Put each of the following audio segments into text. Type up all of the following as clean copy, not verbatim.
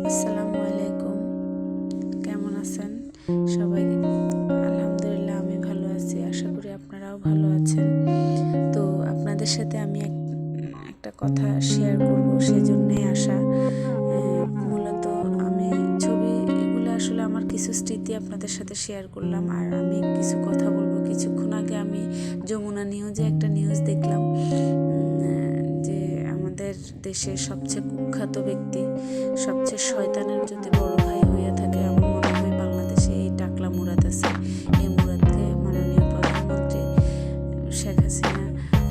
আসসালামু আলাইকুম। কেমন আছেন সবাই? আলহামদুলিল্লাহ আমি ভালো আছি। আশা করি আপনারাও ভালো আছেন। তো আপনাদের সাথে আমি একটা কথা শেয়ার করব, সেজন্যই আসা। মূলত আমি এগুলো আসলে আমার কিছু স্মৃতি আপনাদের সাথে শেয়ার করলাম, আর আমি কিছু কথা বলবো। কিছুক্ষণ আগে আমি যমুনা নিউজে একটা নিউজ দেখলাম যে আমাদের দেশের সবচেয়ে কুখ্যাত ব্যক্তি, সবচেয়ে শয়তানের যদি বড় ভাই হয়ে থাকে, আমার মনে হয় বাংলাদেশে এই টাকলা মুরাদ আছে। এই মুরাদকে মাননীয় প্রধানমন্ত্রী শেখ হাসিনা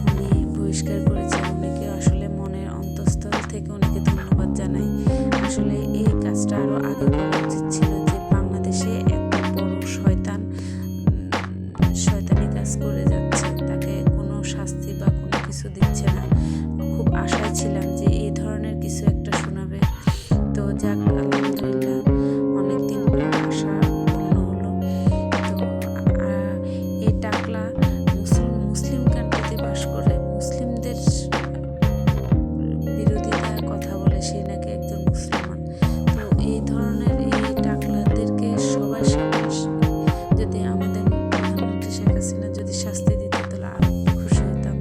উনি বহিষ্কার করেছেন। উনিকে আসলে মনের অন্তঃস্থল থেকে উনিকে ধন্যবাদ জানাই। আসলে এই কাজটা আরও আগে করা উচিত ছিল, যে বাংলাদেশে এত বড় শয়তানি কাজ করে যাচ্ছে, তাকে কোনো শাস্তি বা কোনো কিছু দিচ্ছে না। খুব আশায় ছিলাম যে এই ধরনের কিছু একটা শোনাবে। তো যাক, আলহামদুলিল্লাহ অনেকদিন পর আশা পূর্ণ হলো। তো এই টাকলা মুসলিম কান্ট্রিতে বাস করে মুসলিমদের বিরোধিতার কথা বলে, সে নাকি একজন মুসলমান। তো এই ধরনের এই টাকলাদেরকে সবার সামনে যদি আমাদের প্রধানমন্ত্রী শেখ হাসিনা যদি শাস্তি দিত, তাহলে আরো খুশি হতাম।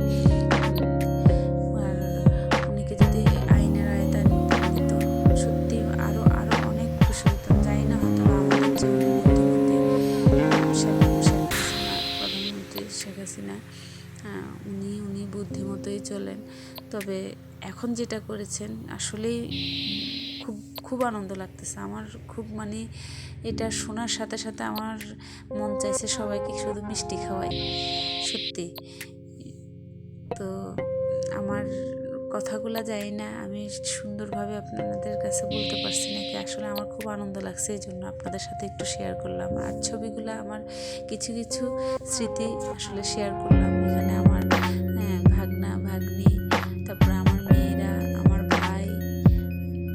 আর উনিকে যদি আইনের আয়তায় দিত, সত্যি আরো আরো অনেক খুশি হতাম। জানি না, হয়তো আমাদের যে বুদ্ধিমতী প্রধানমন্ত্রী শেখ হাসিনা, উনি বুদ্ধিমতোই চলেন। তবে এখন যেটা করেছেন আসলেই খুব খুব আনন্দ লাগতেছে আমার। খুব এটা শোনার সাথে সাথে আমার মন চাইছে সবাইকে শুধু মিষ্টি খাওয়াই, সত্যি। তো আমার কথাগুলো জানি না আমি সুন্দরভাবে আপনাদের কাছে বলতে পারছি নাকি। আসলে আমার খুব আনন্দ লাগছে, এই জন্য আপনাদের সাথে একটু শেয়ার করলাম। আর ছবিগুলো আমার কিছু কিছু স্মৃতি আসলে শেয়ার করলাম। এখানে আমার ভাগনা ভাগ্নি, তারপরে আমার মেয়েরা, আমার ভাই,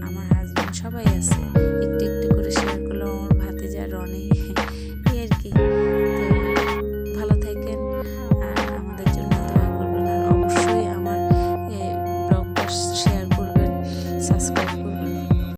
আমার হাজব্যান্ড, সবাই আছে।